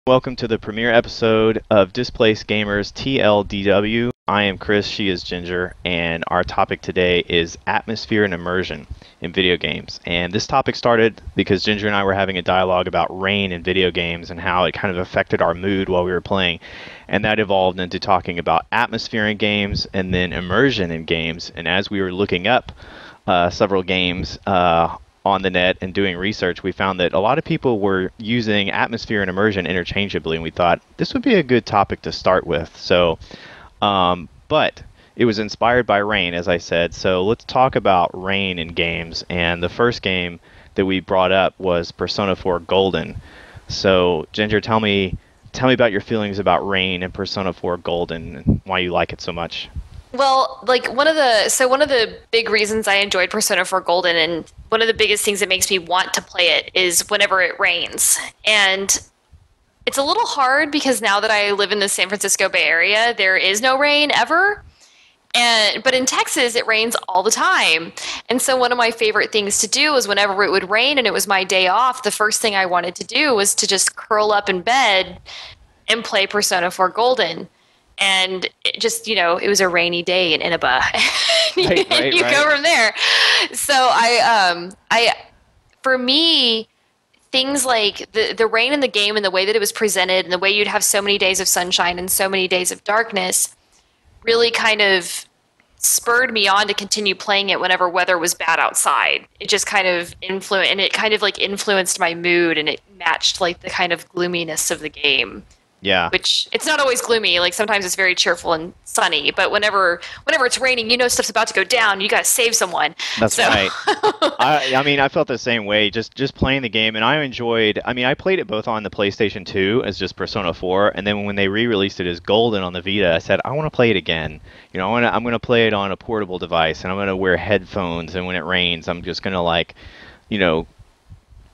Welcome to the premiere episode of Displaced Gamers TLDW. I am Chris, she is Ginger, and our topic today is atmosphere and immersion in video games. And this topic started because Ginger and I were having a dialogue about rain in video games and how it kind of affected our mood while we were playing. And that evolved into talking about atmosphere in games and then immersion in games. And as we were looking up several games on the net and doing research, we found that a lot of people were using atmosphere and immersion interchangeably, and we thought this would be a good topic to start with. So, but it was inspired by rain, as I said. So let's talk about rain in games. And the first game that we brought up was Persona 4 Golden. So, Ginger, tell me about your feelings about rain and Persona 4 Golden and why you like it so much. Well, like one of the big reasons I enjoyed Persona 4 Golden, and one of the biggest things that makes me want to play it, is whenever it rains. And it's a little hard because now that I live in the San Francisco Bay Area, there is no rain ever. But in Texas, it rains all the time. And so one of my favorite things to do is whenever it would rain and it was my day off, the first thing I wanted to do was to just curl up in bed and play Persona 4 Golden. And it just, it was a rainy day in Inaba. Right. Go from there. So for me, things like the rain in the game and the way that it was presented and the way you'd have so many days of sunshine and so many days of darkness really kind of spurred me on to continue playing it whenever weather was bad outside. It just kind of influenced my mood, and it matched like the kind of gloominess of the game. Yeah. Which, it's not always gloomy. Like sometimes it's very cheerful and sunny, but whenever it's raining, stuff's about to go down. You got to save someone. That's right. I felt the same way just playing the game, and I played it both on the PlayStation 2 as just Persona 4, and then when they re-released it as Golden on the Vita, I said I want to play it again. I'm going to play it on a portable device, and I'm going to wear headphones, and when it rains, I'm just going to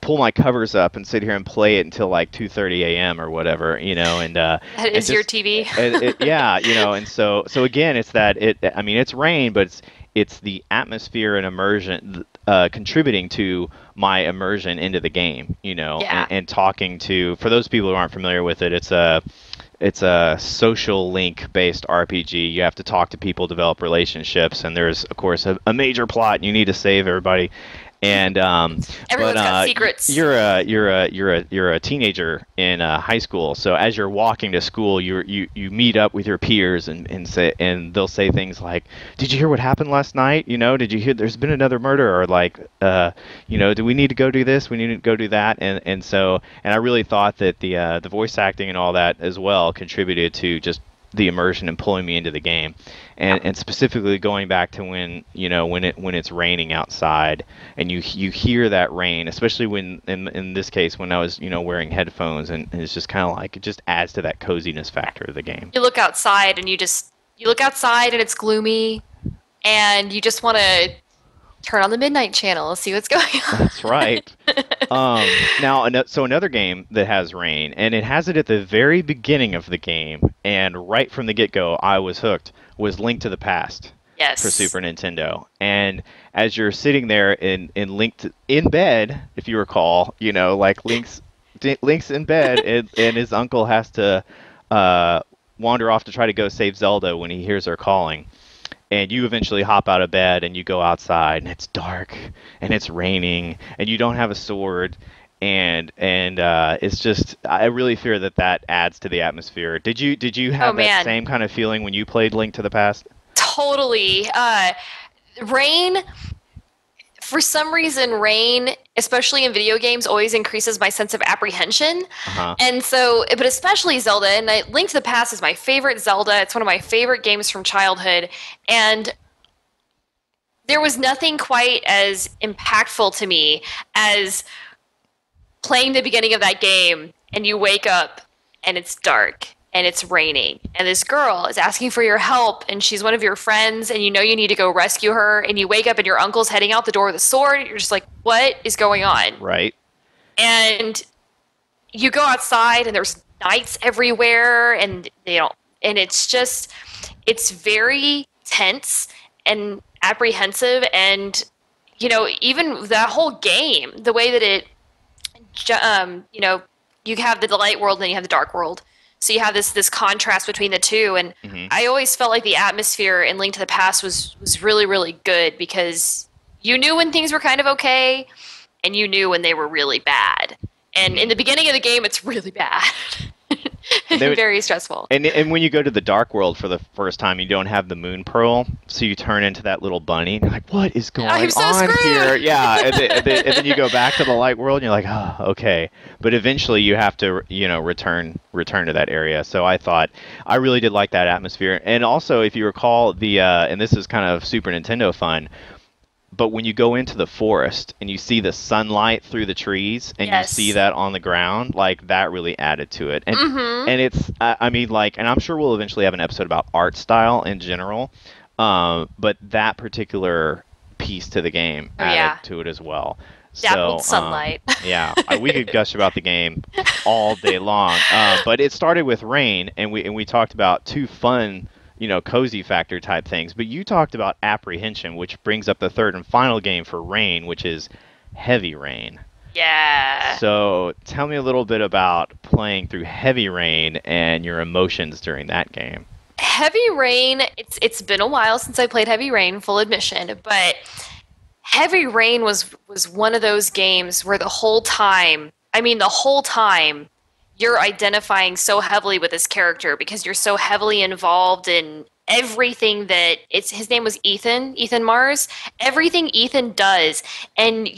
pull my covers up and sit here and play it until like 2:30 a.m. or whatever, and that is your TV. And so again, it's rain, but it's the atmosphere and immersion contributing to my immersion into the game, and talking to, for those people who aren't familiar with it, it's a social link based RPG. You have to talk to people, develop relationships, and there's of course a major plot, and you need to save everybody. And everyone's got secrets. You're a teenager in high school, so as you're walking to school, you meet up with your peers and they'll say things like, "Did you hear what happened last night? Did you hear there's been another murder?" Or like, "Do we need to go do this? We need to go do that." And I really thought that the voice acting and all that as well contributed to just the immersion and pulling me into the game, and specifically going back to when it's raining outside and you hear that rain, especially when in this case when I was wearing headphones, and it's just kind of like it just adds to that coziness factor of the game. You look outside and and it's gloomy, and you just want to turn on the Midnight Channel, see what's going on. That's right. So another game that has rain, and it has it at the very beginning of the game, and right from the get-go, I was hooked, was Link to the Past. Yes. For Super Nintendo. And as you're sitting there in bed, if you recall, like Link's in bed, and his uncle has to wander off to try to go save Zelda when he hears her calling. And you eventually hop out of bed and you go outside, and it's dark and it's raining and you don't have a sword, and it's just, I really fear that adds to the atmosphere. Did you have that same kind of feeling when you played Link to the Past? Totally. Rain, for some reason, especially in video games, always increases my sense of apprehension. Uh-huh. And so, but especially Zelda, and Link to the Past is my favorite Zelda. It's one of my favorite games from childhood. And there was nothing quite as impactful to me as playing the beginning of that game, and you wake up and it's dark and it's raining, and this girl is asking for your help, and she's one of your friends, and you need to go rescue her, and you wake up and your uncle's heading out the door with a sword. You're just like, what is going on? Right. And you go outside and there's knights everywhere, and and it's very tense and apprehensive, and even that whole game, the way that it you have the light world and then you have the dark world. So you have this contrast between the two, and Hmm. I always felt like the atmosphere in Link to the Past was really really good because you knew when things were kind of okay, and you knew when they were really bad. And in Hmm. the beginning of the game, it's really bad, They would, very stressful. and when you go to the dark world for the first time, you don't have the moon pearl, so you turn into that little bunny. And you're like, what is I'm going so on here? screwed. Yeah, and then you go back to the light world, and you're like, oh, okay. But eventually, you have to, return to that area. So I really did like that atmosphere. And also, if you recall and this is kind of Super Nintendo fun, but when you go into the forest and you see the sunlight through the trees and you see Yes. that on the ground, like that really added to it. And Mm-hmm. and it's I mean, like, and I'm sure we'll eventually have an episode about art style in general, but that particular piece to the game Oh added yeah. to it as well. Dappled So sunlight. yeah, we could gush about the game all day long, but it started with rain, and we talked about two fun, cozy factor type things. But you talked about apprehension, which brings up the third and final game for rain, which is heavy rain. Yeah. So tell me a little bit about playing through heavy rain and your emotions during that game. Heavy Rain, it's been a while since I played Heavy Rain, full admission, but Heavy Rain was one of those games where the whole time you're identifying so heavily with this character because you're so heavily involved in everything that it's his name was Ethan Mars, everything Ethan does, and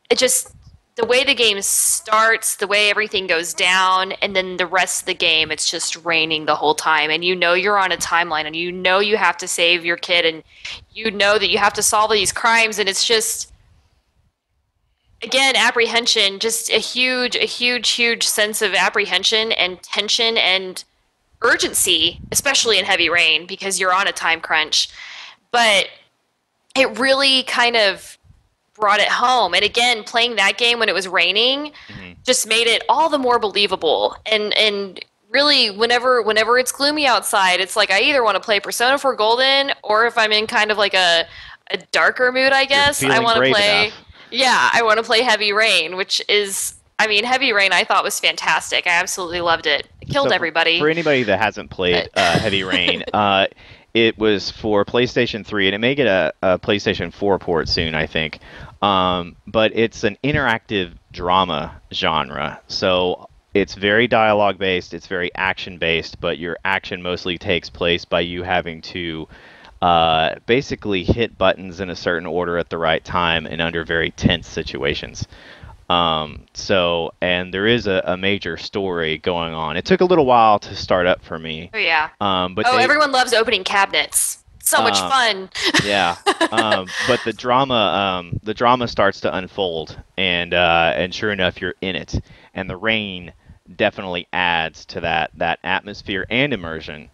it just the way the game starts, the way everything goes down, and then the rest of the game, it's just raining the whole time. And you know you're on a timeline, and you know you have to save your kid, and you know that you have to solve these crimes, and it's just, again, apprehension, just a huge sense of apprehension and tension and urgency, especially in Heavy Rain, because you're on a time crunch. But it really kind of brought it home. And again, playing that game when it was raining Hmm. just made it all the more believable. And really, whenever it's gloomy outside, it's like I either want to play Persona 4 Golden, or if I'm in kind of like a darker mood, I You're guess, I feeling want to brave play. enough. Yeah, I want to play Heavy Rain, which is, I mean, Heavy Rain I thought was fantastic. I absolutely loved it. It killed So everybody. for anybody that hasn't played But Heavy Rain, it was for PlayStation 3, and it may get a PlayStation 4 port soon, I think. But it's an interactive drama genre. So it's very dialogue based, it's very action based, but your action mostly takes place by you having to basically hit buttons in a certain order at the right time and under very tense situations. And there is a major story going on. It took a little while to start up for me. oh yeah. But Oh, everyone loves opening cabinets. So much um, fun. yeah. But the drama starts to unfold, and sure enough, you're in it. And the rain definitely adds to that atmosphere and immersion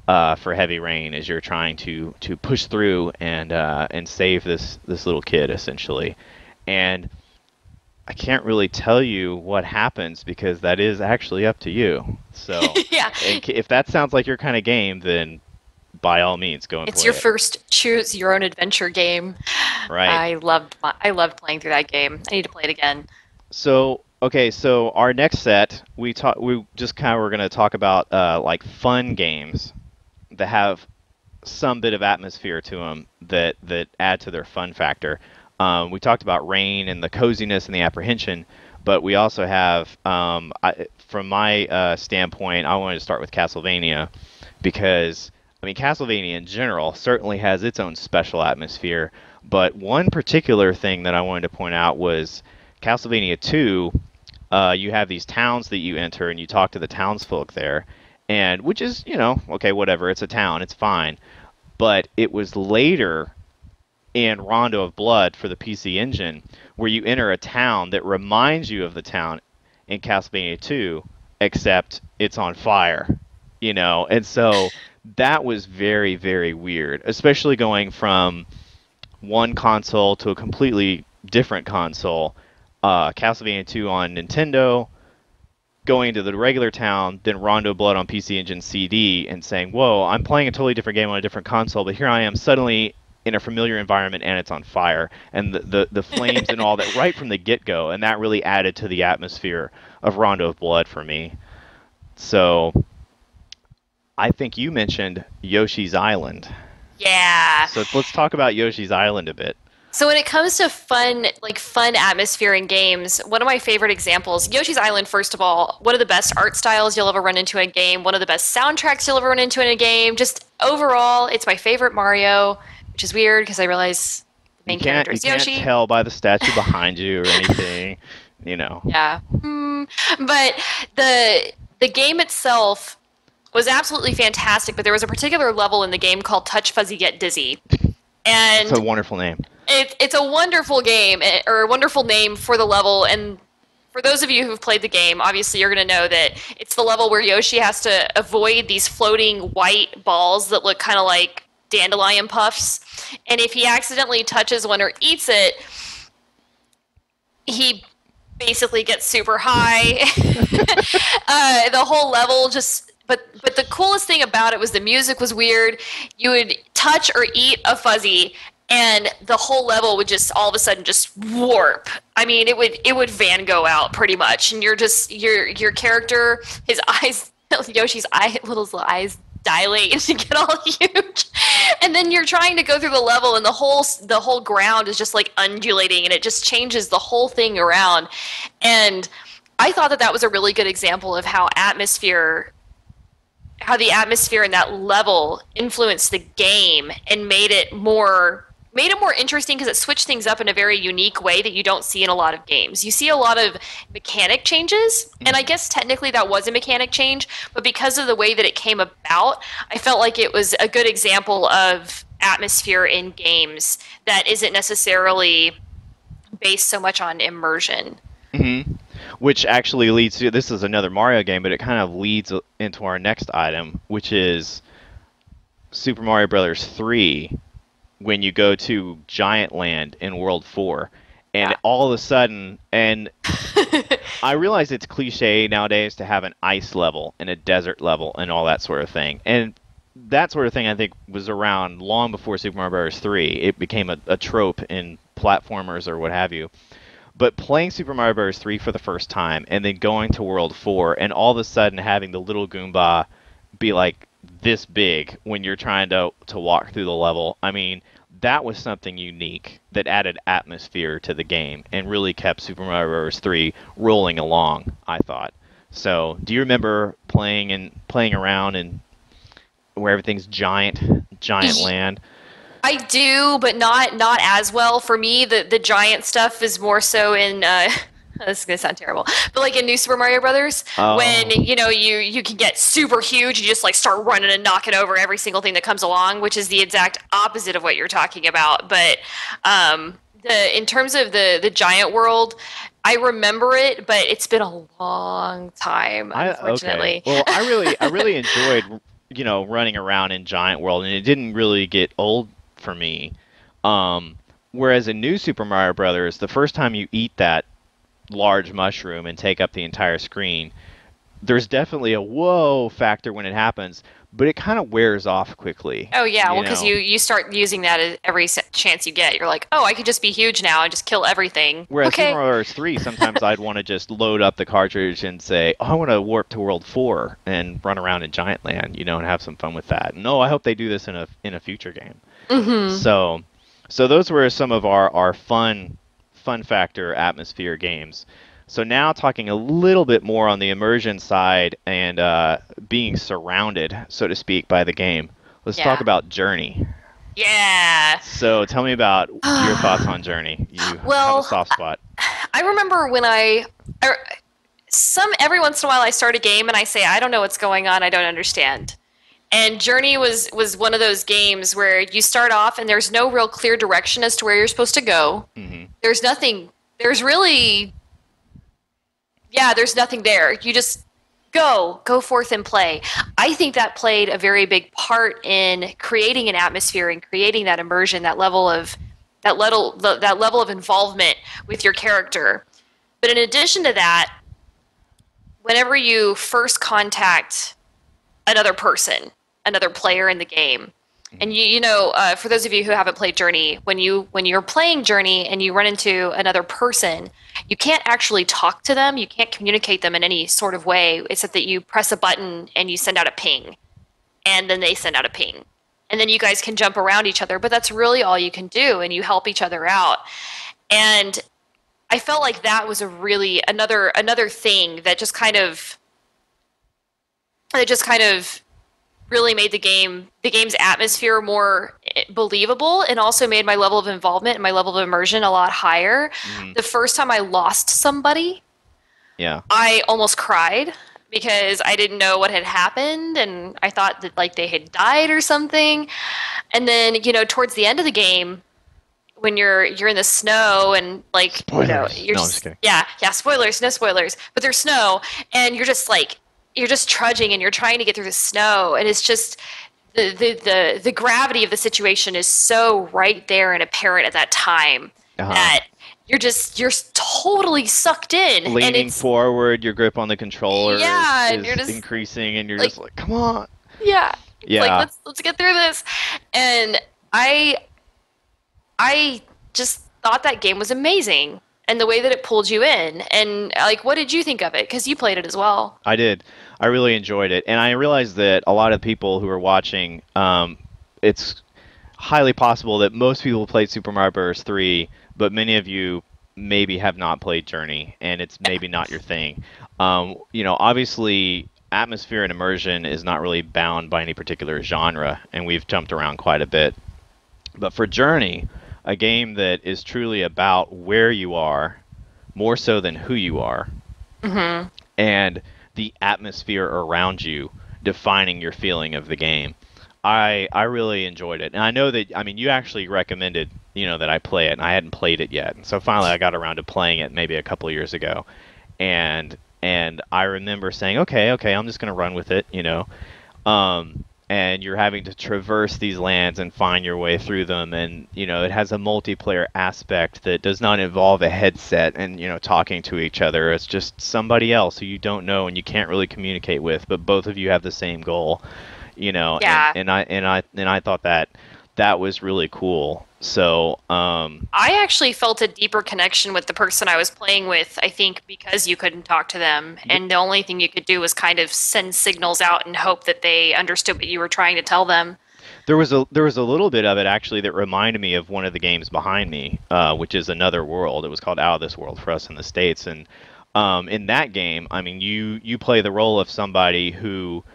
for Heavy Rain as you're trying to push through and save this little kid essentially. And I can't really tell you what happens because that is actually up to you. So, Yeah. if that sounds like your kind of game, then by all means, go and It's play your it. first choose your own adventure game. Right. I loved playing through that game. I need to play it again. So, okay, so our next set, we just kind of were going to talk about like fun games that have some bit of atmosphere to them that add to their fun factor. We talked about rain and the coziness and the apprehension, but we also have, from my standpoint, I wanted to start with Castlevania because, I mean, Castlevania in general certainly has its own special atmosphere, but one particular thing that I wanted to point out was Castlevania 2. You have these towns that you enter and you talk to the townsfolk there, and which is, okay, whatever, it's a town, it's fine. But it was later in Rondo of Blood for the PC Engine, where you enter a town that reminds you of the town in Castlevania 2, except it's on fire, And so that was very, very weird, especially going from one console to a completely different console. Castlevania 2 on Nintendo, going to the regular town, then Rondo Blood on PC Engine CD, and saying, "Whoa, I'm playing a totally different game on a different console, but here I am suddenly in a familiar environment and it's on fire, and the flames and all that right from the get-go, and that really added to the atmosphere of Rondo of Blood for me. So I think you mentioned Yoshi's Island. Yeah. So let's talk about Yoshi's Island a bit. So when it comes to fun atmosphere in games, one of my favorite examples, Yoshi's Island, first of all, one of the best art styles you'll ever run into in a game, one of the best soundtracks you'll ever run into in a game. Just overall, it's my favorite Mario, which is weird because I realize the main character is Yoshi. You can't tell by the statue behind you or anything, you know. Yeah. But the game itself was absolutely fantastic, but there was a particular level in the game called Touch Fuzzy Get Dizzy. And it's a wonderful name. It's a wonderful game, or a wonderful name for the level, and for those of you who've played the game, obviously you're going to know that it's the level where Yoshi has to avoid these floating white balls that look kind of like dandelion puffs, and if he accidentally touches one or eats it, he basically gets super high. The whole level just... But the coolest thing about it was the music was weird. You would touch or eat a fuzzy, and the whole level would just all of a sudden just warp. I mean, it would Van Gogh out pretty much, and you're just your character, his eyes, Yoshi's little eyes dilate and get all huge, and then you're trying to go through the level, and the whole ground is just like undulating, and it just changes the whole thing around. And I thought that was a really good example of how the atmosphere in that level influenced the game and made it more interesting because it switched things up in a very unique way that you don't see in a lot of games. You see a lot of mechanic changes, and I guess technically that was a mechanic change, but because of the way that it came about, I felt like it was a good example of atmosphere in games that isn't necessarily based so much on immersion. Mm-hmm. Which actually leads to, this is another Mario game, but it kind of leads into our next item, which is Super Mario Bros. 3, when you go to Giant Land in World 4. And all of a sudden, and I realize it's cliche nowadays to have an ice level and a desert level and all that sort of thing. And that sort of thing, I think, was around long before Super Mario Bros. 3. It became a trope in platformers or what have you. But playing Super Mario Bros. 3 for the first time and then going to World 4 and all of a sudden having the little Goomba be like this big when you're trying to walk through the level, I mean, that was something unique that added atmosphere to the game and really kept Super Mario Bros. 3 rolling along, I thought. So, do you remember playing around and where everything's giant land? I do, but not as well. For me, the giant stuff is more so in this is gonna sound terrible, but like in New Super Mario Brothers, when you can get super huge, you just like start running and knocking over every single thing that comes along, which is the exact opposite of what you're talking about. But in terms of the giant world, I remember it, but it's been a long time, unfortunately. Okay. Well, I really enjoyed running around in Giant World, and it didn't really get old for me. Whereas in New Super Mario Brothers, the first time you eat that large mushroom and take up the entire screen, there's definitely a whoa factor when it happens, but it kind of wears off quickly. Oh yeah, well, because you start using that at every chance you get. You're like, oh, I could just be huge now and just kill everything. Whereas Super Mario Bros. 3, sometimes I'd want to just load up the cartridge and say, oh, I want to warp to World 4 and run around in Giant Land, and have some fun with that. No, I hope they do this in a future game. Mm-hmm. So those were some of our fun factor atmosphere games. So now talking a little bit more on the immersion side and being surrounded, so to speak, by the game. Let's talk about Journey. Yeah. So tell me about your thoughts on Journey. You have a soft spot. I remember when every once in a while I start a game and I say, I don't know what's going on, I don't understand. And Journey was one of those games where you start off and there's no real clear direction as to where you're supposed to go. Mm-hmm. There's nothing there. You just go forth and play. I think that played a very big part in creating an atmosphere and creating that immersion, that level of involvement with your character. But in addition to that, whenever you first contact another person, another player in the game, And for those of you who haven't played Journey, when you're playing Journey and you run into another person, you can't actually talk to them. You can't communicate them in any sort of way, except that you press a button and you send out a ping, and then they send out a ping, and then you guys can jump around each other. But that's really all you can do, and you help each other out. And I felt like that was a really another thing that just kind of really made the game's atmosphere more believable, and also made my level of involvement and my level of immersion a lot higher. The first time I lost somebody, Yeah. I almost cried because I didn't know what had happened, and I thought that like they had died or something. And then, towards the end of the game, when you're in the snow and like Spoilers. you're No, I'm just kidding. yeah, spoilers, no spoilers, but there's snow, and you're just trudging and you're trying to get through the snow, and it's just the gravity of the situation is so right there and apparent at that time that you're totally sucked in. And Leaning it's forward, your grip on the controller and is you're just increasing, and you're just like, come on. yeah. It's Yeah. like let's get through this. And I just thought that game was amazing, and the way that it pulled you in. And like, what did you think of it? Because you played it as well. I did. I really enjoyed it, and I realized that a lot of people who are watching, it's highly possible that most people played Super Mario Bros. 3, but many of you maybe have not played Journey, and it's maybe not your thing. Obviously, atmosphere and immersion is not really bound by any particular genre, and we've jumped around quite a bit. But for Journey, a game that is truly about where you are, more so than who you are, and the atmosphere around you defining your feeling of the game. I really enjoyed it. And I know that, you actually recommended, that I play it, and I hadn't played it yet. And so finally I got around to playing it maybe a couple of years ago. And I remember saying, okay, I'm just going to run with it, and you're having to traverse these lands and find your way through them. And, it has a multiplayer aspect that does not involve a headset and, talking to each other. It's just somebody else who you don't know and you can't really communicate with, but both of you have the same goal, Yeah. and I thought that was really cool. So, I actually felt a deeper connection with the person I was playing with, I think, because you couldn't talk to them, and the only thing you could do was kind of send signals out and hope that they understood what you were trying to tell them. there was a little bit of it actually that reminded me of one of the games behind me, which is Another World. It was called Out of This World for us in the States, and in that game, you play the role of somebody who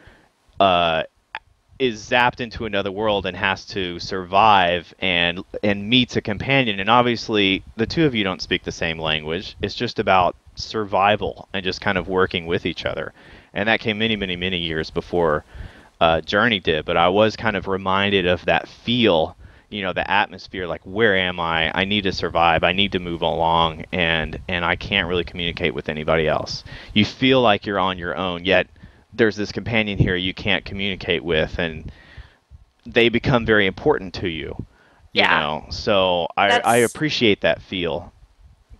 is zapped into another world and has to survive and meets a companion. And obviously the two of you don't speak the same language. It's just about survival and just kind of working with each other. And that came many years before Journey did. But I was kind of reminded of that feel, the atmosphere, like, where am I? I need to survive. I need to move along, and I can't really communicate with anybody else. You feel like you're on your own, yet there's this companion here you can't communicate with, and they become very important to you. So I appreciate that feel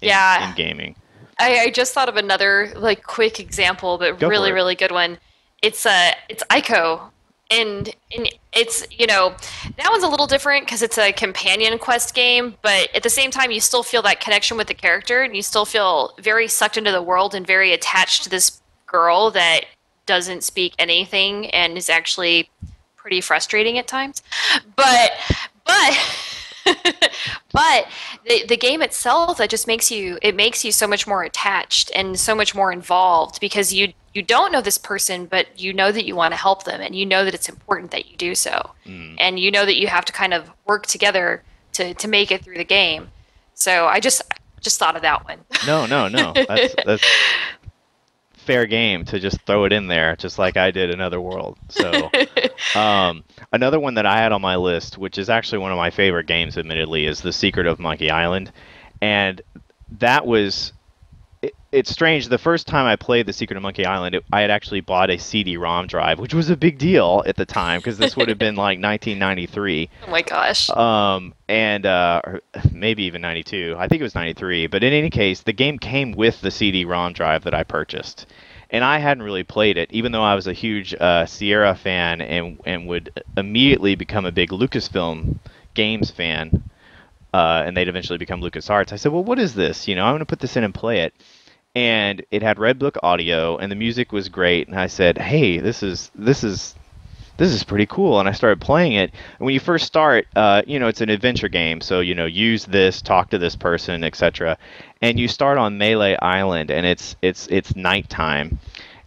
in gaming. I just thought of another like quick example, but really good one. It's Ico, and it's that one's a little different because it's a companion quest game, but at the same time you still feel that connection with the character, and you still feel very sucked into the world and very attached to this girl that doesn't speak anything and is actually pretty frustrating at times. But the game itself, that just makes you so much more attached and so much more involved, because you don't know this person, but you know that you want to help them, and you know that it's important that you do so, and you know that you have to kind of work together to make it through the game. So I just thought of that one. No. That's fair game to just throw it in there, just like I did Another World. So another one that I had on my list, which is actually one of my favorite games, admittedly, is The Secret of Monkey Island. And that was it's strange. The first time I played The Secret of Monkey Island, I had actually bought a CD-ROM drive, which was a big deal at the time, because this would have been like 1993. Oh my gosh. Or maybe even 92. I think it was 93. But in any case, the game came with the CD-ROM drive that I purchased. And I hadn't really played it, even though I was a huge Sierra fan and would immediately become a big Lucasfilm games fan. And they'd eventually become LucasArts. I said, well, what is this? I'm going to put this in and play it. And it had Red Book audio, and the music was great. And I said, hey, this is pretty cool. And I started playing it. And when you first start, it's an adventure game. So, use this, talk to this person, etc. And you start on Melee Island, and it's nighttime.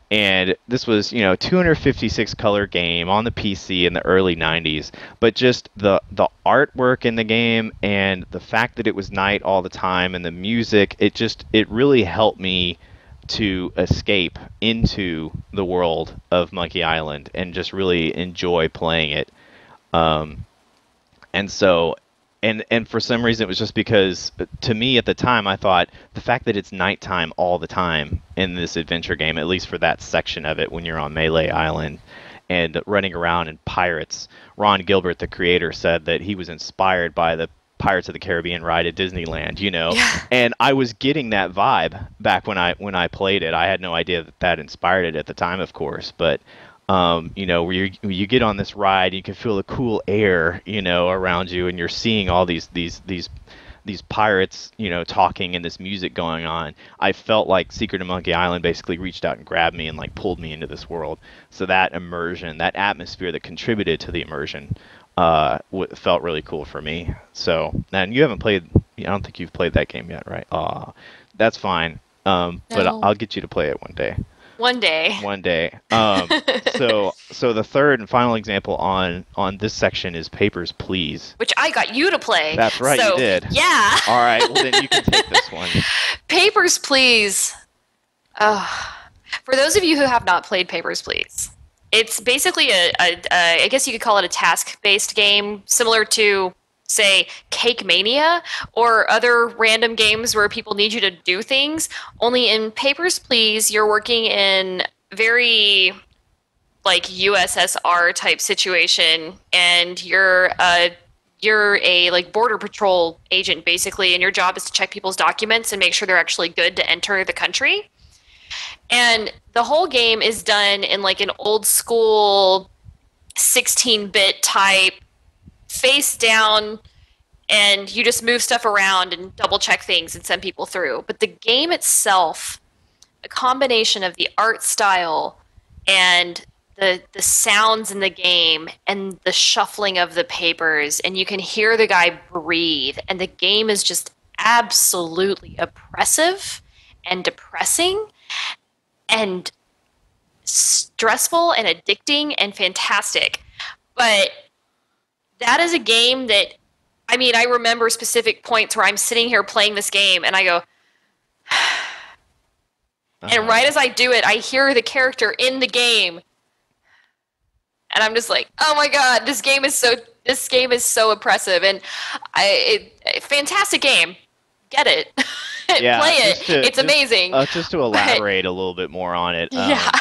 And this was, 256 color game on the PC in the early 90s. But just the artwork in the game and the fact that it was night all the time and the music, it really helped me to escape into the world of Monkey Island and just really enjoy playing it. Um, and so, and for some reason, it was just because to me at the time, I thought the fact that it's nighttime all the time in this adventure game, at least for that section of it when you're on Melee Island and running around in pirates. Ron Gilbert, the creator, said that he was inspired by the Pirates of the Caribbean ride at Disneyland, Yeah. and I was getting that vibe back when I played it. I had no idea that inspired it at the time, of course, but where you get on this ride, you can feel the cool air, around you, and you're seeing all these pirates, talking and this music going on. I felt like Secret of Monkey Island basically reached out and grabbed me and like pulled me into this world. So that immersion, that atmosphere that contributed to the immersion, felt really cool for me. So, and you haven't played, I don't think you've played that game yet, right? That's fine. But No. I'll get you to play it one day. One day. One day. So the third and final example on this section is Papers, Please. Which I got you to play. That's right, so, you did. Yeah. All right, well then you can take this one. Papers, Please. For those of you who have not played Papers, Please, it's basically I guess you could call it a task-based game, similar to, say, Cake Mania or other random games where people need you to do things. Only in Papers, Please, you're working in very like USSR type situation, and you're a like border patrol agent basically, and your job is to check people's documents and make sure they're actually good to enter the country. And the whole game is done in like an old school 16-bit type face down, and you just move stuff around and double check things and send people through. But the game itself, a combination of the art style and the sounds in the game and the shuffling of the papers, and you can hear the guy breathe, and the game is just absolutely oppressive and depressing and stressful and addicting and fantastic. But that is a game that, I mean, I remember specific points where I'm sitting here playing this game and I go, and right as I do it, I hear the character in the game, and I'm just like, oh my god, this game is so oppressive, and fantastic game. Get it. Yeah, Play it. It's amazing. Just to elaborate a little bit more on it. Yeah.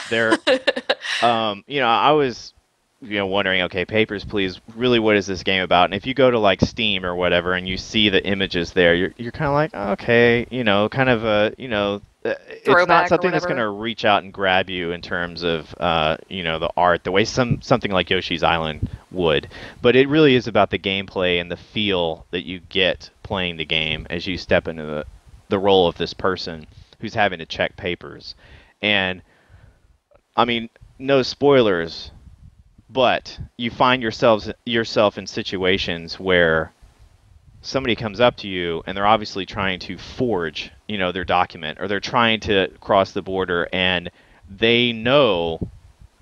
I was wondering, okay, Papers, Please, really what is this game about? And if you go to like Steam or whatever and you see the images there, you're kind of like, okay, kind of it's not something that's going to reach out and grab you in terms of the art the way something like Yoshi's Island would. But it really is about the gameplay and the feel that you get playing the game as you step into the role of this person who's having to check papers. And I mean, no spoilers, but you find yourself in situations where somebody comes up to you and they're obviously trying to forge, their document, or they're trying to cross the border, and they know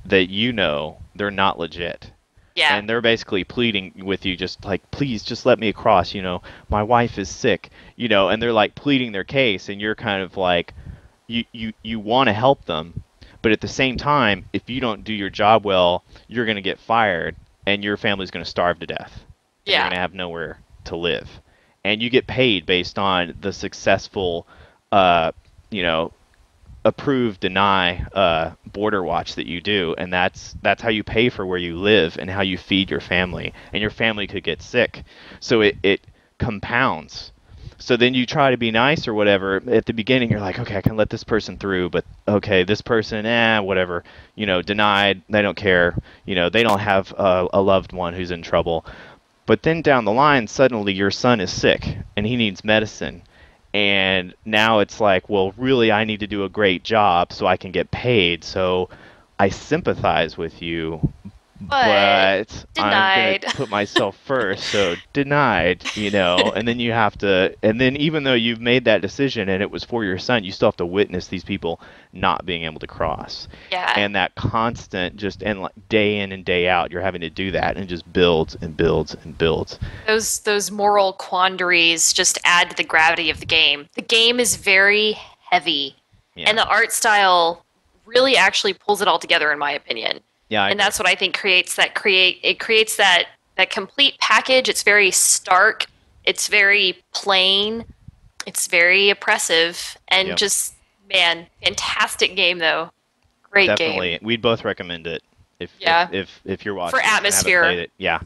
that they're not legit. Yeah. And they're basically pleading with you, just like, please, just let me across, my wife is sick, and they're like pleading their case, and you're kind of like, you want to help them, but at the same time, if you don't do your job well, you're going to get fired, and your family's going to starve to death. Yeah. You're going to have nowhere to live. And you get paid based on the successful, approve, deny, border watch that you do, and that's how you pay for where you live and how you feed your family. And your family could get sick, so it compounds. So then you try to be nice or whatever. At the beginning, you're like, okay, I can let this person through, but okay, this person, whatever. Denied. They don't care. They don't have a loved one who's in trouble. But then down the line, suddenly your son is sick and he needs medicine. And now it's like, well, really, I need to do a great job so I can get paid. So I sympathize with you, but I'm going denied. to put myself first. So denied, and then you have to, and then even though you've made that decision and it was for your son, you still have to witness these people not being able to cross. Yeah. And that constant, just, and like day in and day out, you're having to do that, and it just builds and builds and builds. Those moral quandaries just add to the gravity of the game. The game is very heavy, and the art style really actually pulls it all together, in my opinion. Yeah, and that's what I think creates that complete package. It's very stark. It's very plain. It's very oppressive, and just, man, fantastic game though. Great game. Definitely, we'd both recommend it if you're watching for atmosphere. And haven't played it. Yeah.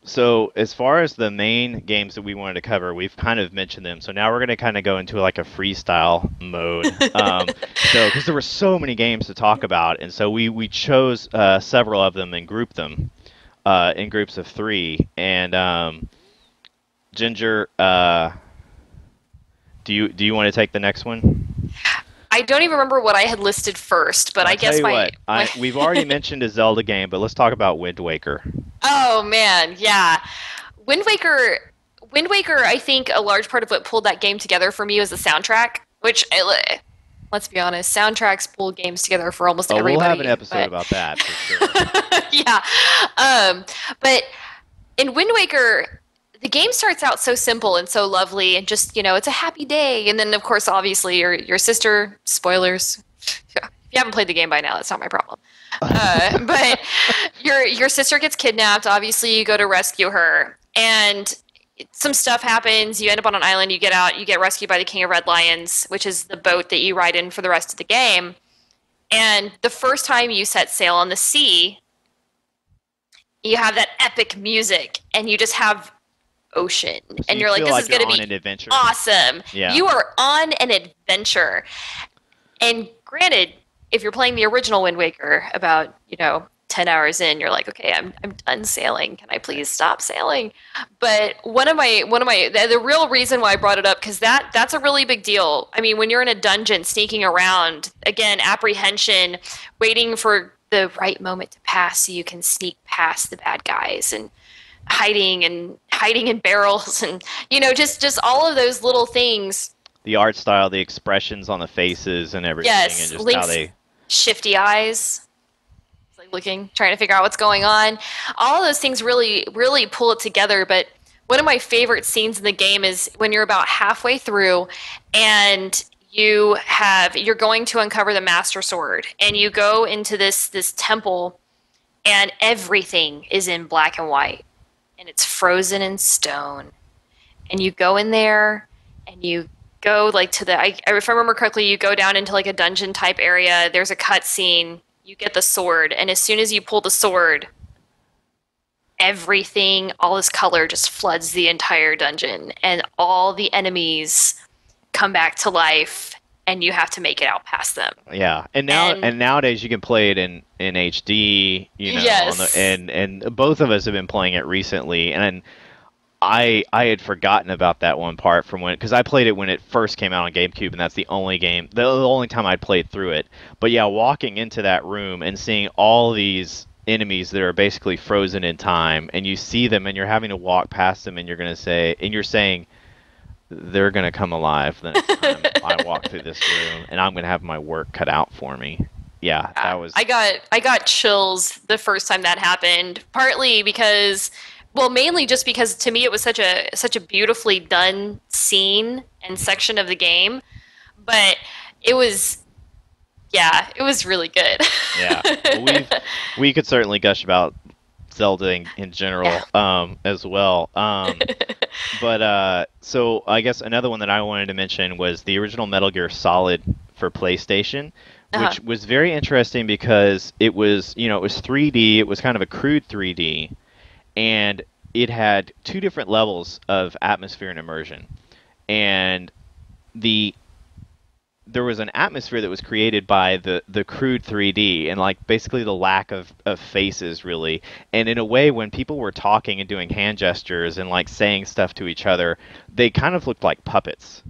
So as far as the main games that we wanted to cover, we've kind of mentioned them. So now we're going to kind of go into like a freestyle mode. So because there were so many games to talk about, and so we chose several of them and grouped them in groups of 3. And Ginger, do you want to take the next one? I don't even remember what I had listed first, but I guess we've already mentioned a Zelda game, but let's talk about Wind Waker. Oh man, yeah. Wind Waker, I think a large part of what pulled that game together for me was the soundtrack, which, let's be honest, soundtracks pull games together for almost everybody. We'll have an episode about that for sure. Yeah. But in Wind Waker, the game starts out so simple and so lovely, and just, it's a happy day. And then, of course, obviously, your sister, spoilers, if you haven't played the game by now, that's not my problem. But your sister gets kidnapped. Obviously, you go to rescue her, and some stuff happens. You end up on an island. You get out. You get rescued by the King of Red Lions, which is the boat that you ride in for the rest of the game. And the first time you set sail on the sea, you have that epic music, and you just have ocean, so and you're like, this is going to be awesome. Yeah. You are on an adventure. And granted, if you're playing the original Wind Waker, about 10 hours in, you're like, okay, I'm done sailing. Can I please stop sailing? But the real reason why I brought it up, because that's a really big deal. I mean, when you're in a dungeon sneaking around, again, apprehension, waiting for the right moment to pass so you can sneak past the bad guys, and hiding in barrels, and just all of those little things. The art style, the expressions on the faces and everything, yes, and just Link's how they shifty eyes, it's like looking, trying to figure out what's going on. All of those things really pull it together. But one of my favorite scenes in the game is when you're about halfway through, and you're going to uncover the Master Sword, and you go into this temple, and everything is in black and white. And it's frozen in stone. And you go in there, and you go like to if I remember correctly, you go down into like a dungeon type area. There's a cutscene. You get the sword, and as soon as you pull the sword, everything, all this color just floods the entire dungeon, and all the enemies come back to life, and you have to make it out past them. Yeah, and nowadays you can play it in HD, yes. and both of us have been playing it recently, and I had forgotten about that one part from because I played it when it first came out on GameCube, and that's the only time I'd played through it. But yeah, walking into that room and seeing all these enemies that are basically frozen in time, and you see them, and you're having to walk past them, and you're saying, they're going to come alive the next time I walk through this room, and I'm going to have my work cut out for me. Yeah, that was... I got chills the first time that happened, partly because, well, mainly just because to me it was such a beautifully done scene and section of the game, but it was really good. Yeah, well, we could certainly gush about Zelda in general, as well. But so I guess another one that I wanted to mention was the original Metal Gear Solid for PlayStation, which was very interesting because it was 3D. It was kind of a crude 3D, and it had two different levels of atmosphere and immersion, and the there was an atmosphere that was created by the crude 3D and like basically the lack of faces really. And in a way, when people were talking and doing hand gestures and like saying stuff to each other, they kind of looked like puppets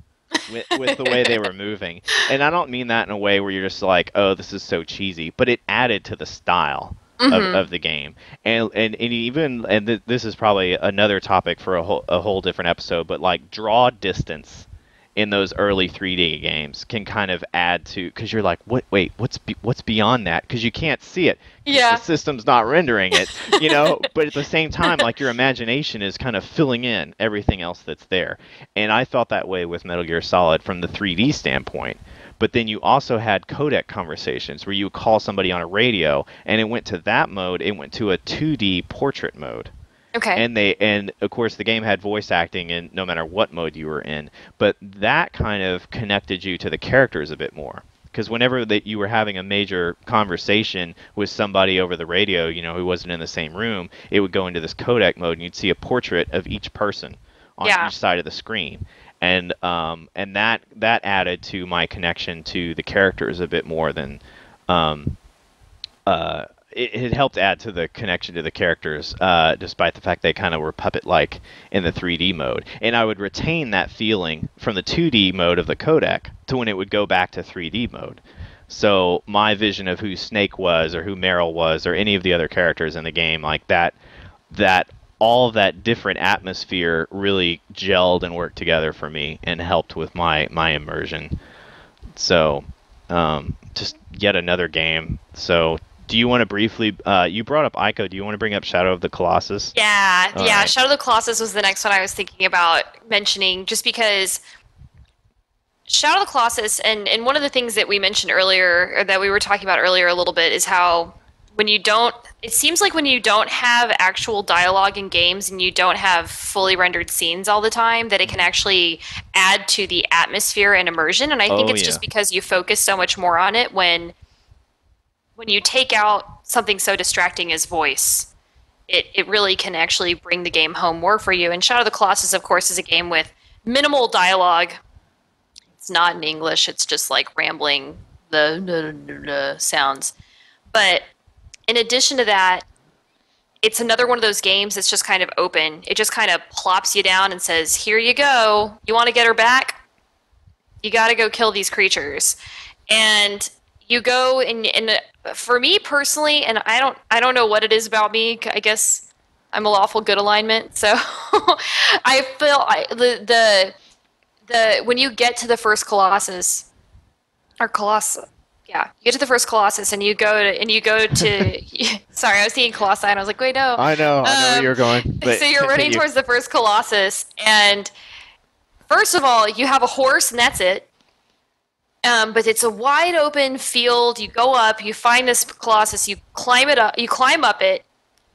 with the way they were moving. And I don't mean that in a way where you're just like, oh, this is so cheesy, but it added to the style of the game. And even this is probably another topic for a whole different episode, but like draw distance in those early 3D games can kind of add to, because you're like, what's beyond that? Because you can't see it. Yeah. The system's not rendering it, you know. But at the same time, like your imagination is kind of filling in everything else that's there. And I felt that way with Metal Gear Solid from the 3D standpoint. But then you also had codec conversations where you would call somebody on a radio, and it went to that mode. It went to a 2D portrait mode. Okay. And of course the game had voice acting in no matter what mode you were in, but that kind of connected you to the characters a bit more. Because whenever that you were having a major conversation with somebody over the radio, you know, who wasn't in the same room, it would go into this codec mode, and you'd see a portrait of each person on each side of the screen. And that added to my connection to the characters a bit more than it helped add to the connection to the characters, despite the fact they kind of were puppet-like in the 3D mode. And I would retain that feeling from the 2D mode of the codec to when it would go back to 3D mode. So my vision of who Snake was, or who Meryl was, or any of the other characters in the game, like that all of that different atmosphere really gelled and worked together for me and helped with my immersion. So, just yet another game. So, do you want to briefly, you brought up Ico, do you want to bring up Shadow of the Colossus? Yeah, All yeah. right. Shadow of the Colossus was the next one I was thinking about mentioning, just because Shadow of the Colossus, and one of the things that we mentioned earlier, or that we were talking about earlier a little bit, is how it seems like when you don't have actual dialogue in games and you don't have fully rendered scenes all the time, that it can actually add to the atmosphere and immersion. And I think it's just because you focus so much more on it when you take out something so distracting as voice. It really can actually bring the game home more for you. And Shadow of the Colossus, of course, is a game with minimal dialogue. It's not in English. It's just like rambling the sounds. But in addition to that, it's another one of those games that's just kind of open. It just kind of plops you down and says, here you go. You want to get her back? You got to go kill these creatures. And you go, and for me personally, and I don't know what it is about me. I guess I'm a lawful good alignment. So I feel the when you get to the first Colossus, or Colossus, yeah, you get to the first Colossus, and you go to sorry, I was thinking Colossi, and I was like, wait, no. I know where you're going. But so you're running towards the first Colossus, and first of all, you have a horse, and that's it. But it's a wide open field. You go up, you find this Colossus, you climb up it,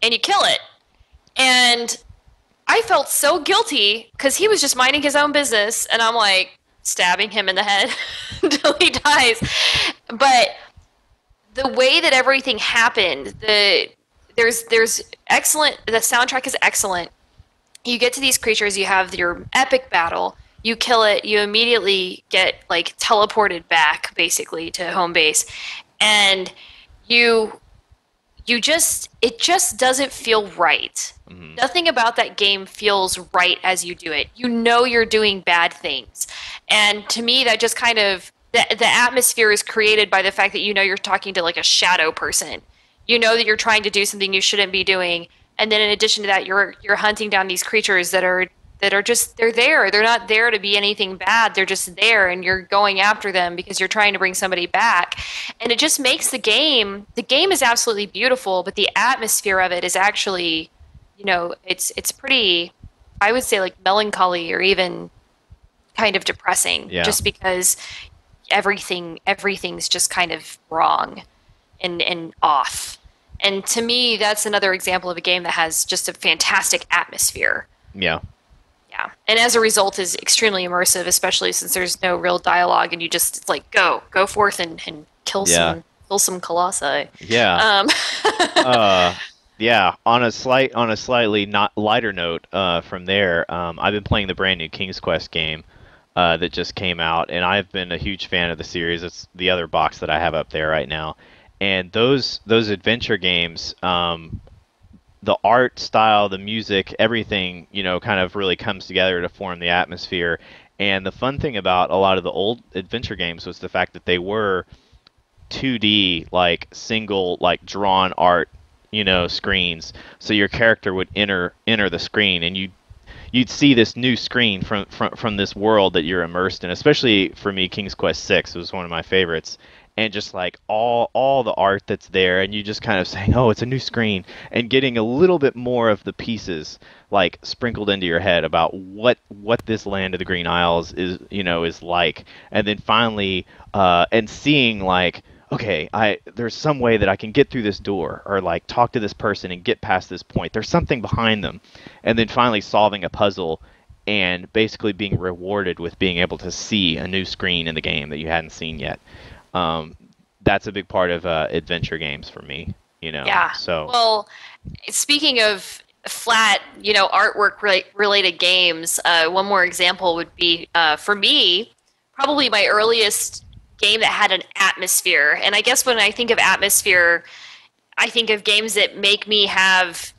and you kill it. And I felt so guilty because he was just minding his own business, and I'm like stabbing him in the head until he dies. But the way that everything happened, there's excellent. The soundtrack is excellent. You get to these creatures, you have your epic battle. You kill it, you immediately get like teleported back basically to home base, and it just doesn't feel right. Mm-hmm. Nothing about that game feels right as you do it. You know you're doing bad things, and to me that just kind of the atmosphere is created by the fact that you know you're talking to like a shadow person. You know that you're trying to do something you shouldn't be doing, and then in addition to that, you're hunting down these creatures that are just, they're there. They're not there to be anything bad. They're just there, and you're going after them because you're trying to bring somebody back. And it just makes the game is absolutely beautiful, but the atmosphere of it is actually, you know, it's pretty, I would say, like melancholy or even kind of depressing. Yeah. Just because everything's just kind of wrong and off. And to me, that's another example of a game that has just a fantastic atmosphere. Yeah. Yeah, and as a result is extremely immersive, especially since there's no real dialogue, and you just, it's like go forth and kill some colossi. Yeah. Yeah, on a slightly not lighter note, from there, I've been playing the brand new King's Quest game that just came out, and I've been a huge fan of the series. It's the other box that I have up there right now, and those adventure games, the art style, the music, everything, kind of really comes together to form the atmosphere. And the fun thing about a lot of the old adventure games was the fact that they were 2D, like single, like drawn art, screens. So your character would enter the screen, and you'd see this new screen from this world that you're immersed in. Especially for me, King's Quest 6 was one of my favorites, and just like all the art that's there, and you just kind of saying, "Oh, it's a new screen," and getting a little bit more of the pieces like sprinkled into your head about what this land of the Green Isles is like, and then finally and seeing like, okay, there's some way that I can get through this door, or like talk to this person and get past this point. There's something behind them, and then finally solving a puzzle and basically being rewarded with being able to see a new screen in the game that you hadn't seen yet. Um, that's a big part of adventure games for me. Yeah. So Well, speaking of flat, artwork related games, one more example would be for me, probably my earliest game that had an atmosphere. And I guess when I think of atmosphere, I think of games that make me have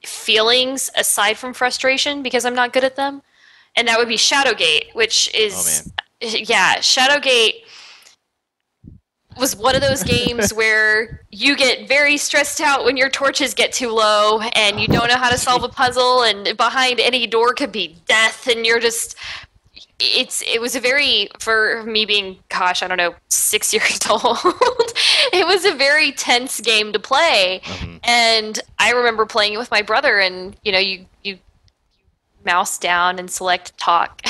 feelings aside from frustration because I'm not good at them. And that would be Shadowgate, which oh is, man, yeah, Shadowgate was one of those games where you get very stressed out when your torches get too low and you don't know how to solve a puzzle, and behind any door could be death, and you're just it was a very, for me being, gosh, I don't know, 6 years old, it was a very tense game to play. And I remember playing it with my brother, and you mouse down and select talk.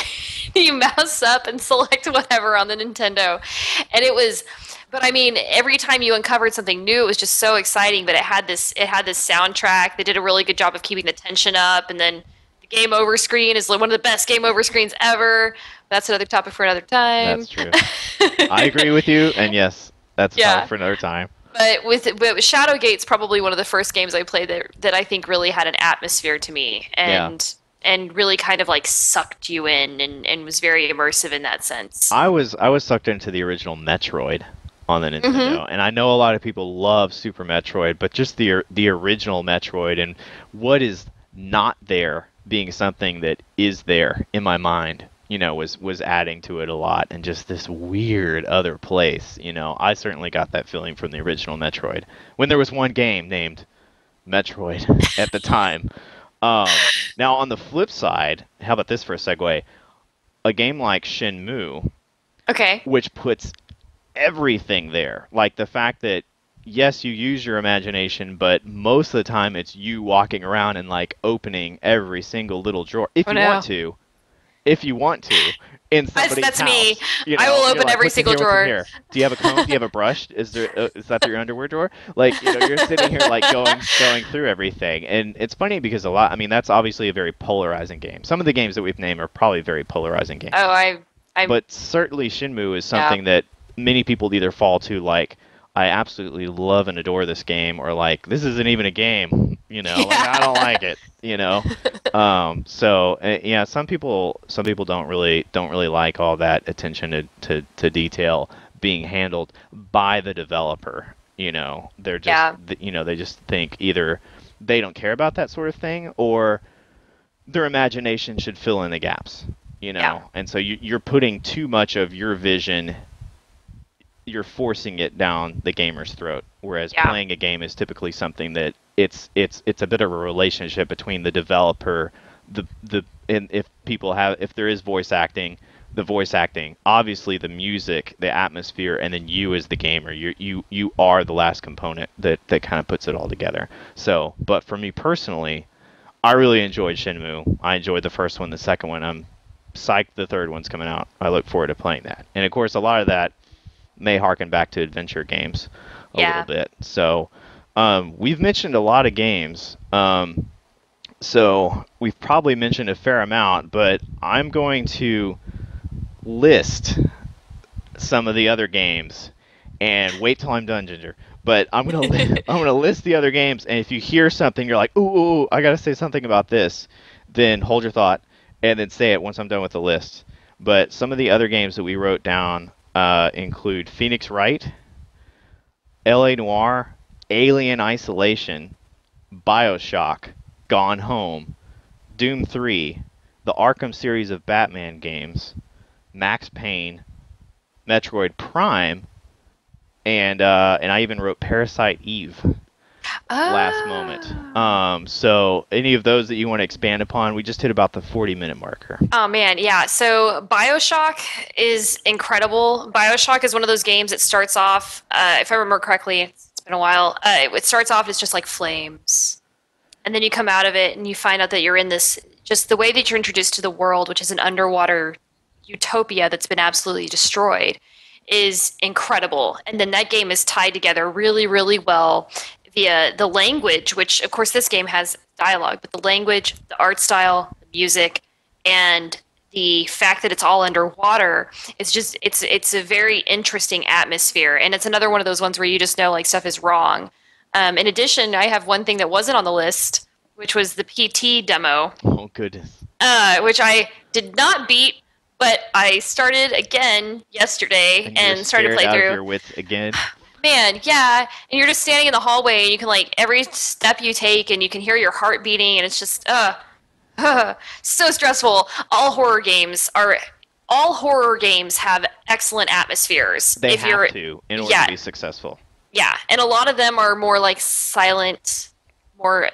You mouse up and select whatever on the Nintendo. And it was, but I mean, every time you uncovered something new, it was just so exciting. But it had this soundtrack. They did a really good job of keeping the tension up. And then the game over screen is one of the best game over screens ever. That's another topic for another time. that's true. I agree with you, and yes, that's a Yeah. topic for another time. But Shadowgate's probably one of the first games I played that I think really had an atmosphere to me, and really kind of like sucked you in, and was very immersive in that sense. I was sucked into the original Metroid on the Nintendo, and I know a lot of people love Super Metroid, but just the original Metroid and what is not there being something that is there in my mind, was adding to it a lot, and just this weird other place. I certainly got that feeling from the original Metroid when there was one game named Metroid at the time. Now on the flip side, how about this for a segue? A game like Shenmue, Okay. which puts everything there. Like the fact that yes, you use your imagination, but most of the time it's you walking around and like opening every single little drawer if Oh, you no. want to. If you want to, in somebody's That's house. me. You I will you're open like, every "What's in single here? What's in drawer." here? Do you have a comb? Do you have a brush? Is that your underwear drawer? Like, you're sitting here like going through everything, and it's funny because a lot. I mean, that's obviously a very polarizing game. Some of the games that we've named are probably very polarizing games. Oh, I But certainly Shenmue is something that many people either fall to like, I absolutely love and adore this game, or like, this isn't even a game, like I don't like it, So yeah, some people don't really like all that attention to detail being handled by the developer. They're just they just think either they don't care about that sort of thing, or their imagination should fill in the gaps. And so you're putting too much of your vision, you're forcing it down the gamer's throat, whereas playing a game is typically something that it's a bit of a relationship between the developer, and if there is voice acting, the voice acting, obviously the music, the atmosphere, and then you as the gamer, you are the last component that kind of puts it all together. So, but for me personally, I really enjoyed Shenmue. I enjoyed the first one, the second one. I'm psyched the third one's coming out. I look forward to playing that. And of course, a lot of that may harken back to adventure games a little bit. So we've mentioned a lot of games. So we've probably mentioned a fair amount, but I'm going to list some of the other games and wait till I'm done, Ginger. But I'm gonna list the other games, and if you hear something, you're like, ooh, I gotta say something about this, then hold your thought, and then say it once I'm done with the list. But some of the other games that we wrote down include Phoenix Wright, L.A. Noire, Alien Isolation, BioShock, Gone Home, Doom 3, the Arkham series of Batman games, Max Payne, Metroid Prime, and I even wrote Parasite Eve last moment. Oh. So any of those that you want to expand upon, we just hit about the 40-minute marker. Oh man, yeah. So BioShock is incredible. BioShock is one of those games that starts off, if I remember correctly, it's been a while. It starts off as just like flames, and then you come out of it and you find out that you're in this. Just the way that you're introduced to the world, which is an underwater utopia that's been absolutely destroyed, is incredible. And then that game is tied together really, really well via the language, which of course this game has dialogue, but the language, the art style, the music, and the fact that it's all underwater is just it's a very interesting atmosphere. And it's another one of those ones where you just know like stuff is wrong. In addition, I have one thing that wasn't on the list, which was the PT demo, Oh goodness. which I did not beat, but I started again yesterday And you're and started to scared play out of through. your wits again. Man, yeah, and you're just standing in the hallway, and you can like every step you take, and you can hear your heart beating, and it's just so stressful. All horror games have excellent atmospheres. They If you're have to in order yeah, to be successful. yeah, and a lot of them are more like silent, more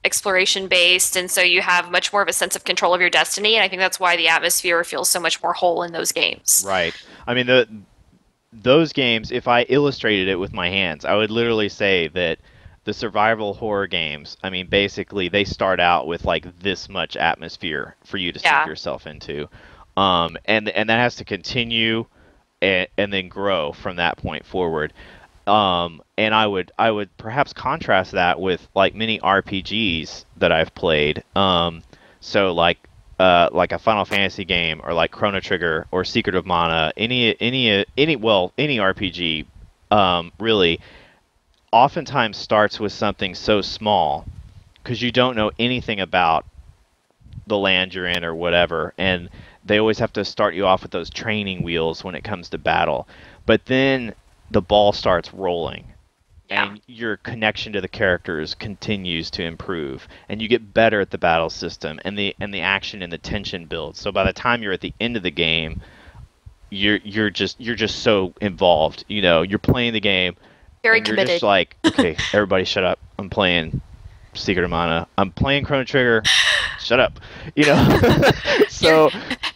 exploration based, and so you have much more of a sense of control of your destiny. And I think that's why the atmosphere feels so much more whole in those games. Right. I mean, those games, if I illustrated it with my hands, I would literally say that the survival horror games, I mean, basically, they start out with like this much atmosphere for you to sink Yeah, yourself into. And that has to continue and then grow from that point forward. And I would perhaps contrast that with like many RPGs that I've played. So like a Final Fantasy game or like Chrono Trigger or Secret of Mana, any RPG, really, oftentimes starts with something so small because you don't know anything about the land you're in or whatever, and they always have to start you off with those training wheels when it comes to battle. But then the ball starts rolling yeah. and your connection to the characters continues to improve and you get better at the battle system and the action and the tension builds. So by the time you're at the end of the game, you're just so involved. You know, you're playing the game Very and you're just committed. like, okay, everybody shut up. I'm playing Secret of Mana. I'm playing Chrono Trigger. Shut up. You know. So,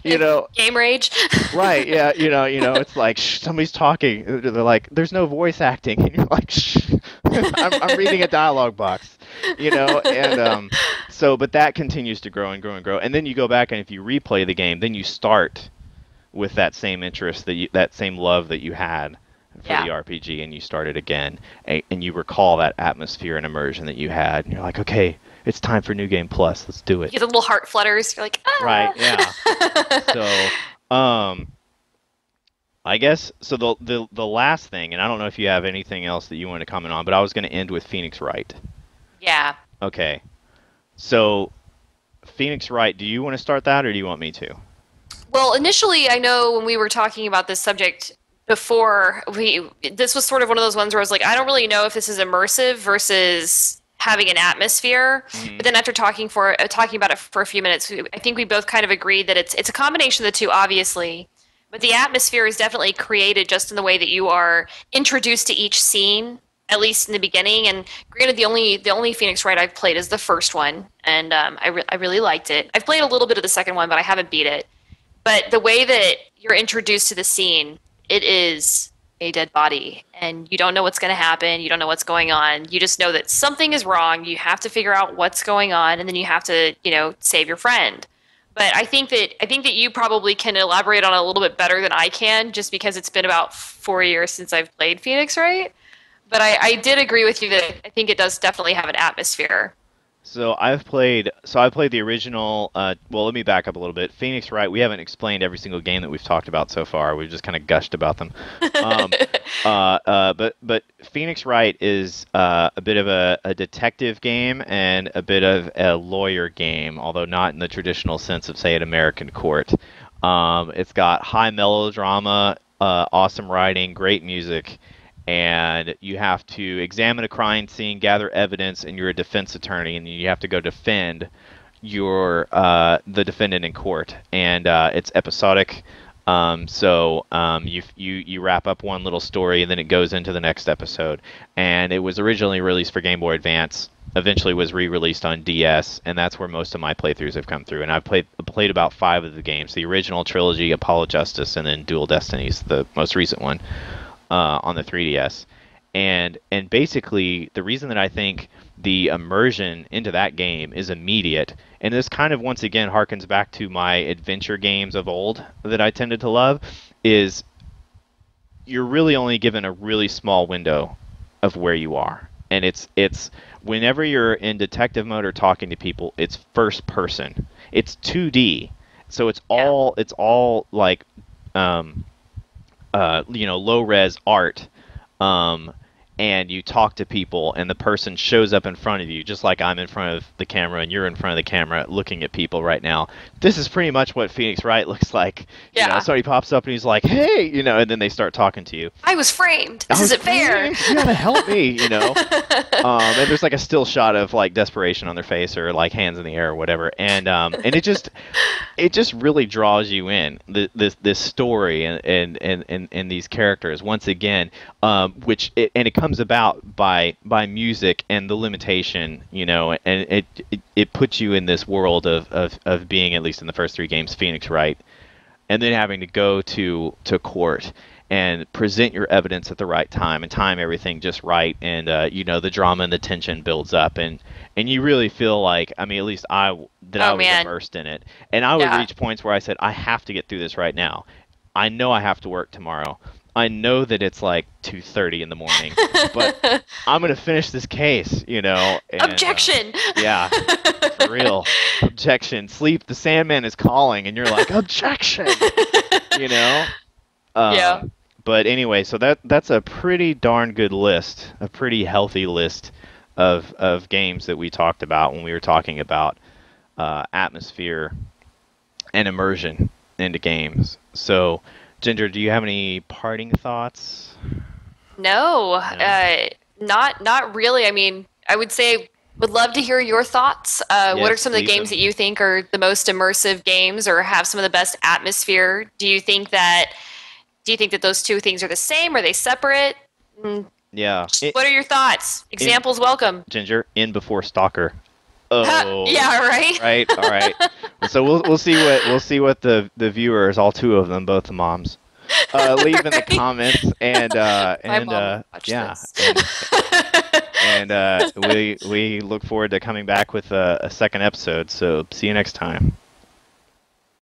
you know, Game rage. right, yeah, it's like somebody's talking. They're like, "There's no voice acting," and you're like, "Shh, I'm reading a dialogue box," and so, but that continues to grow and grow and grow, and then you go back and if you replay the game, then you start with that same interest that same love that you had for Yeah. the RPG, and you start it again, and you recall that atmosphere and immersion that you had, and you're like, okay, it's time for New Game Plus. Let's do You it. get the little heart flutters. You're like, Right? ah. Yeah. So, I guess so. The last thing, and I don't know if you have anything else that you want to comment on, but I was going to end with Phoenix Wright. Yeah. Okay. So, Phoenix Wright, do you want to start that, or do you want me to? Well, initially, I know when we were talking about this subject before, this was sort of one of those ones where I was like, I don't really know if this is immersive versus having an atmosphere. Hmm. But then after talking about it for a few minutes, I think we both kind of agreed that it's a combination of the two, obviously. But the atmosphere is definitely created just in the way that you are introduced to each scene, at least in the beginning. And granted, the only Phoenix Wright I've played is the first one, and I really liked it. I've played a little bit of the second one, but I haven't beat it. But the way that you're introduced to the scene, it is a dead body, and you don't know what's going to happen. You don't know what's going on. You just know that something is wrong. You have to figure out what's going on, and then you have to, save your friend. But I think that you probably can elaborate on it a little bit better than I can, just because it's been about 4 years since I've played Phoenix, right? But I did agree with you that I think it does definitely have an atmosphere. So I played the original. Well, let me back up a little bit. Phoenix Wright. We haven't explained every single game that we've talked about so far. We've just kind of gushed about them. Um, but Phoenix Wright is a bit of a detective game and a bit of a lawyer game, although not in the traditional sense of, say, an American court. It's got high melodrama, awesome writing, great music, and you have to examine a crime scene, gather evidence, and you're a defense attorney, and you have to go defend your the defendant in court. And it's episodic. You wrap up one little story, and then it goes into the next episode. And it was originally released for Game Boy Advance. Eventually was re-released on DS, and that's where most of my playthroughs have come through. And I've played about 5 of the games: the original trilogy, Apollo Justice, and then Dual Destinies, the most recent one on the 3DS. And basically, the reason that I think the immersion into that game is immediate, and this kind of once again harkens back to my adventure games of old that I tended to love, is you're really only given a really small window of where you are. And it's whenever you're in detective mode or talking to people, it's first person. It's 2D. So it's all like low res art, um, and you talk to people, and the person shows up in front of you, just like I'm in front of the camera and you're in front of the camera looking at people right now. This is pretty much what Phoenix Wright looks like. Somebody pops up and he's like, "Hey," and then they start talking to you. I was framed. This isn't fair. You gotta help me. And there's like a still shot of like desperation on their face or like hands in the air or whatever, and it just really draws you in this story and these characters once again, it comes about by music and the limitation, and it puts you in this world of being, at least in the first 3 games, Phoenix Wright, and then having to go to court and present your evidence at the right time and time everything just right, and the drama and the tension builds up, and you really feel like, I mean, at least I was immersed in it, and I would reach points where I said, I have to get through this right now. I know I have to work tomorrow. I know that it's like 2:30 in the morning, but I'm gonna finish this case, And, Objection. Yeah, for real. Objection. Sleep. The Sandman is calling, and you're like, objection. You know. Yeah. But anyway, so that's a pretty darn good list, a pretty healthy list of games that we talked about when we were talking about atmosphere and immersion into games. So, Ginger, do you have any parting thoughts? No, not really. I mean, I would say would love to hear your thoughts. What are some of the games that you think are the most immersive games or have some of the best atmosphere? Do you think that those two things are the same? Are they separate? Yeah. What are your thoughts? Examples welcome. Ginger, in before Stalker. Oh. Yeah, right. Right. All right. So we'll see what the viewers, all 2 of them, both the moms, leave in the comments, and we look forward to coming back with a second episode. So see you next time.